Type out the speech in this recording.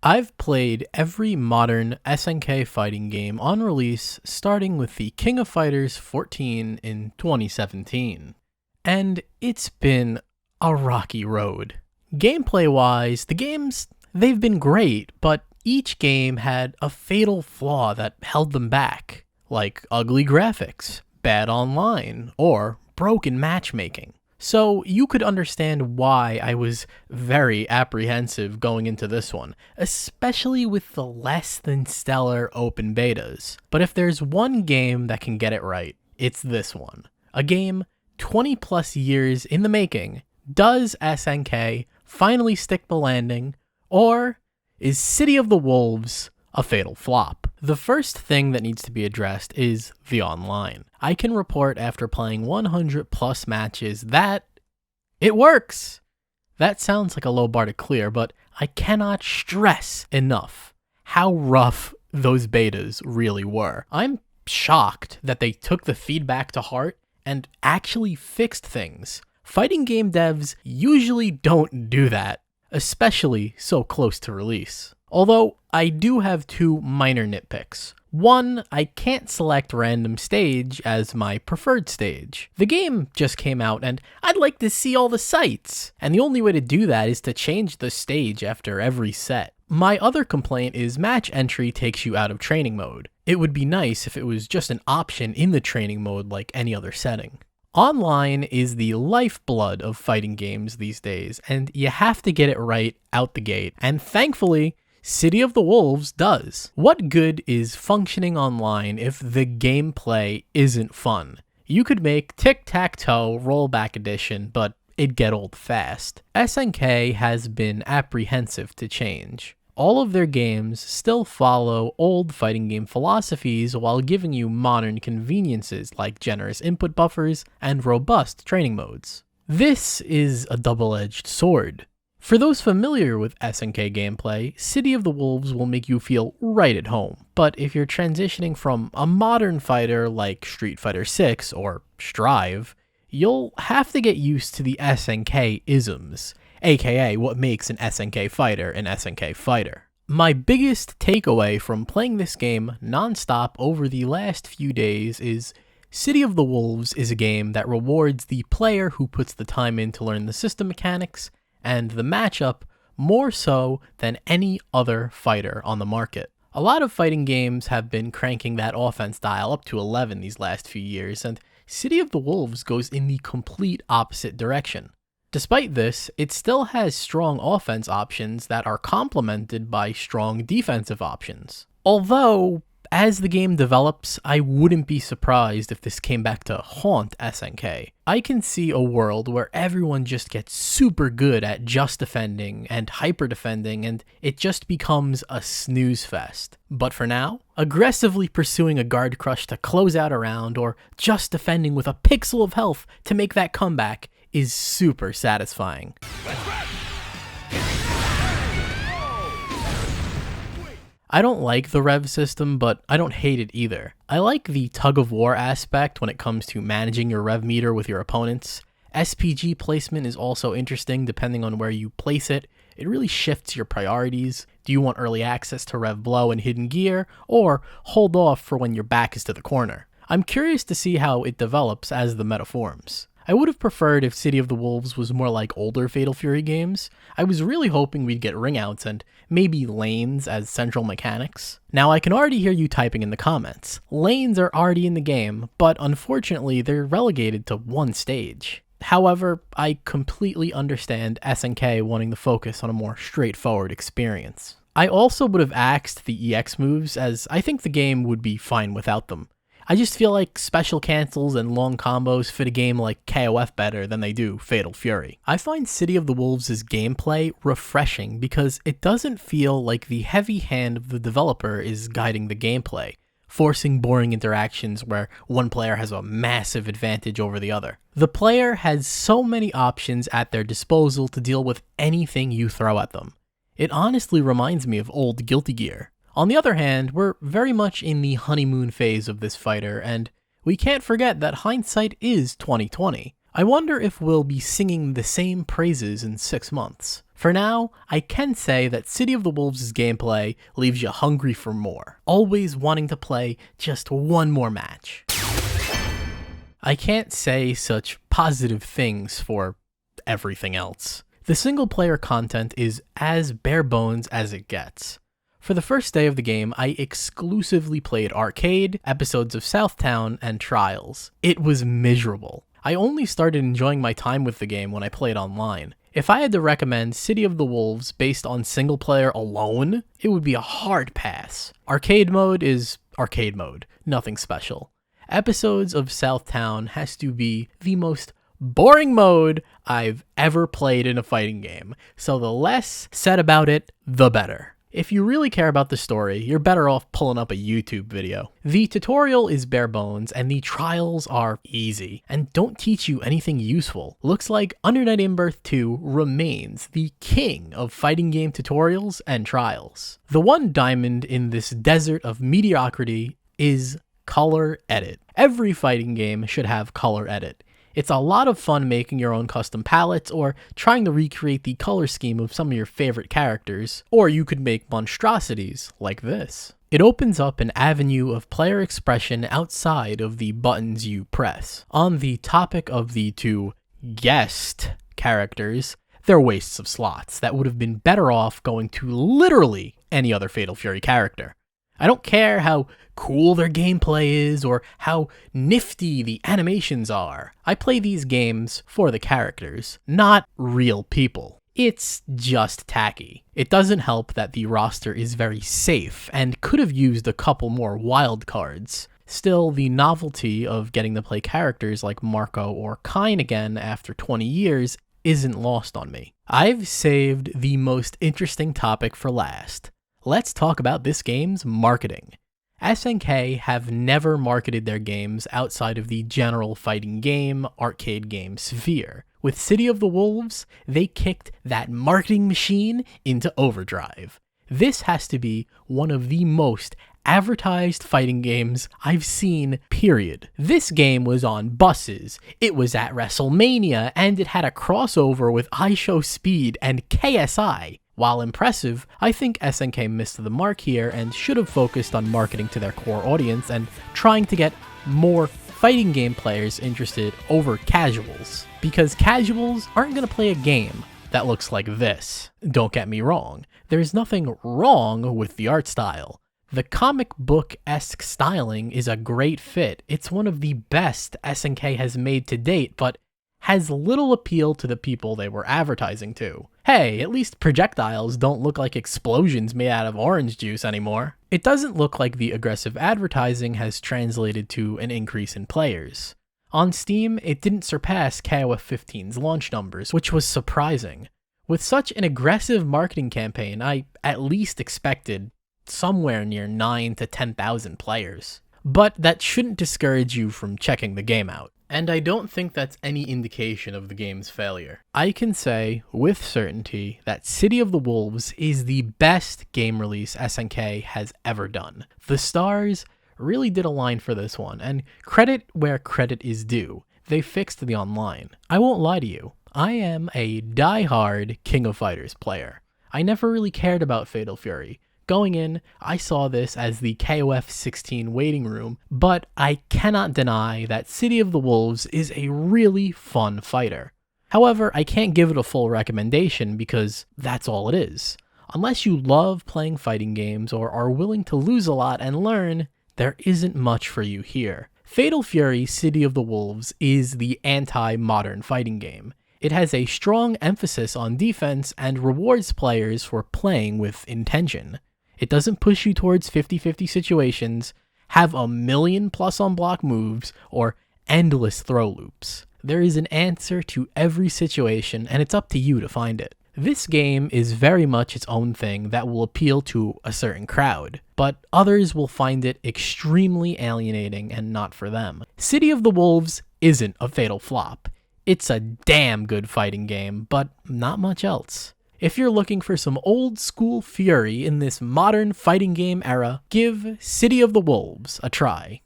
I've played every modern SNK fighting game on release, starting with the King of Fighters 14 in 2017. And it's been a rocky road. Gameplay-wise, the games, they've been great, but each game had a fatal flaw that held them back, like ugly graphics, bad online, or broken matchmaking. So you could understand why I was very apprehensive going into this one, especially with the less than stellar open betas. But if there's one game that can get it right, it's this one. A game 20 plus years in the making. Does SNK finally stick the landing, or is City of the Wolves a fatal flop? The first thing that needs to be addressed is the online. I can report after playing 100 plus matches that it works. That sounds like a low bar to clear, but I cannot stress enough how rough those betas really were. I'm shocked that they took the feedback to heart and actually fixed things. Fighting game devs usually don't do that, especially so close to release. Although, I do have two minor nitpicks. One, I can't select random stage as my preferred stage. The game just came out and I'd like to see all the sights, and the only way to do that is to change the stage after every set. My other complaint is match entry takes you out of training mode. It would be nice if it was just an option in the training mode like any other setting. Online is the lifeblood of fighting games these days, and you have to get it right out the gate, and thankfully, City of the Wolves does. What good is functioning online if the gameplay isn't fun? You could make tic-tac-toe rollback edition, but it'd get old fast. SNK has been apprehensive to change. All of their games still follow old fighting game philosophies while giving you modern conveniences like generous input buffers and robust training modes. This is a double-edged sword. For those familiar with SNK gameplay, City of the Wolves will make you feel right at home, but if you're transitioning from a modern fighter like Street Fighter 6 or Strive, you'll have to get used to the SNK isms, aka what makes an SNK fighter an SNK fighter. My biggest takeaway from playing this game non-stop over the last few days is City of the Wolves is a game that rewards the player who puts the time in to learn the system mechanics and the matchup more so than any other fighter on the market. A lot of fighting games have been cranking that offense dial up to 11 these last few years, and City of the Wolves goes in the complete opposite direction. Despite this, it still has strong offense options that are complemented by strong defensive options. Although, as the game develops, I wouldn't be surprised if this came back to haunt SNK. I can see a world where everyone just gets super good at just defending and hyper defending, and it just becomes a snooze fest. But for now, aggressively pursuing a guard crush to close out a round, or just defending with a pixel of health to make that comeback is super satisfying. I don't like the rev system, but I don't hate it either. I like the tug-of-war aspect when it comes to managing your rev meter with your opponents. SPG placement is also interesting depending on where you place it. It really shifts your priorities. Do you want early access to rev blow and hidden gear, or hold off for when your back is to the corner? I'm curious to see how it develops as the meta forms. I would have preferred if City of the Wolves was more like older Fatal Fury games. I was really hoping we'd get ring outs and maybe lanes as central mechanics. Now I can already hear you typing in the comments. Lanes are already in the game, but unfortunately they're relegated to one stage. However, I completely understand SNK wanting to focus on a more straightforward experience. I also would have axed the EX moves, as I think the game would be fine without them. I just feel like special cancels and long combos fit a game like KOF better than they do Fatal Fury. I find City of the Wolves' gameplay refreshing because it doesn't feel like the heavy hand of the developer is guiding the gameplay, forcing boring interactions where one player has a massive advantage over the other. The player has so many options at their disposal to deal with anything you throw at them. It honestly reminds me of old Guilty Gear. On the other hand, we're very much in the honeymoon phase of this fighter, and we can't forget that hindsight is 2020. I wonder if we'll be singing the same praises in 6 months. For now, I can say that City of the Wolves' gameplay leaves you hungry for more, always wanting to play just one more match. I can't say such positive things for everything else. The single player content is as bare bones as it gets. For the first day of the game, I exclusively played Arcade, episodes of Southtown, and Trials. It was miserable. I only started enjoying my time with the game when I played online. If I had to recommend City of the Wolves based on single player alone, it would be a hard pass. Arcade mode is arcade mode, nothing special. Episodes of Southtown has to be the most boring mode I've ever played in a fighting game, so the less said about it, the better. If you really care about the story, you're better off pulling up a YouTube video. The tutorial is bare bones, and the trials are easy, and don't teach you anything useful. Looks like Under Night In-Birth 2 remains the king of fighting game tutorials and trials. The one diamond in this desert of mediocrity is color edit. Every fighting game should have color edit. It's a lot of fun making your own custom palettes or trying to recreate the color scheme of some of your favorite characters, or you could make monstrosities like this. It opens up an avenue of player expression outside of the buttons you press. On the topic of the two guest characters, they're wastes of slots that would have been better off going to literally any other Fatal Fury character. I don't care how cool their gameplay is or how nifty the animations are. I play these games for the characters, not real people. It's just tacky. It doesn't help that the roster is very safe and could have used a couple more wild cards. Still, the novelty of getting to play characters like Marco or Kyne again after 20 years isn't lost on me. I've saved the most interesting topic for last. Let's talk about this game's marketing. SNK have never marketed their games outside of the general fighting game, arcade game sphere. With City of the Wolves, they kicked that marketing machine into overdrive. This has to be one of the most advertised fighting games I've seen, period. This game was on buses, it was at WrestleMania, and it had a crossover with iShowSpeed and KSI. While impressive, I think SNK missed the mark here and should have focused on marketing to their core audience and trying to get more fighting game players interested over casuals. Because casuals aren't going to play a game that looks like this. Don't get me wrong, there's nothing wrong with the art style. The comic book-esque styling is a great fit. It's one of the best SNK has made to date, but has little appeal to the people they were advertising to. Hey, at least projectiles don't look like explosions made out of orange juice anymore. It doesn't look like the aggressive advertising has translated to an increase in players. On Steam, it didn't surpass KOF 15's launch numbers, which was surprising. With such an aggressive marketing campaign, I at least expected somewhere near 9,000 to 10,000 players. But that shouldn't discourage you from checking the game out. And I don't think that's any indication of the game's failure. I can say with certainty that City of the Wolves is the best game release SNK has ever done. The stars really did align for this one, and credit where credit is due. They fixed the online. I won't lie to you, I am a die-hard King of Fighters player. I never really cared about Fatal Fury. Going in, I saw this as the KOF 16 waiting room, but I cannot deny that City of the Wolves is a really fun fighter. However, I can't give it a full recommendation because that's all it is. Unless you love playing fighting games or are willing to lose a lot and learn, there isn't much for you here. Fatal Fury City of the Wolves is the anti-modern fighting game. It has a strong emphasis on defense and rewards players for playing with intention. It doesn't push you towards 50-50 situations, have a million plus on block moves, or endless throw loops. There is an answer to every situation, and it's up to you to find it. This game is very much its own thing that will appeal to a certain crowd, but others will find it extremely alienating and not for them. City of the Wolves isn't a fatal flop. It's a damn good fighting game, but not much else. If you're looking for some old school fury in this modern fighting game era, give City of the Wolves a try.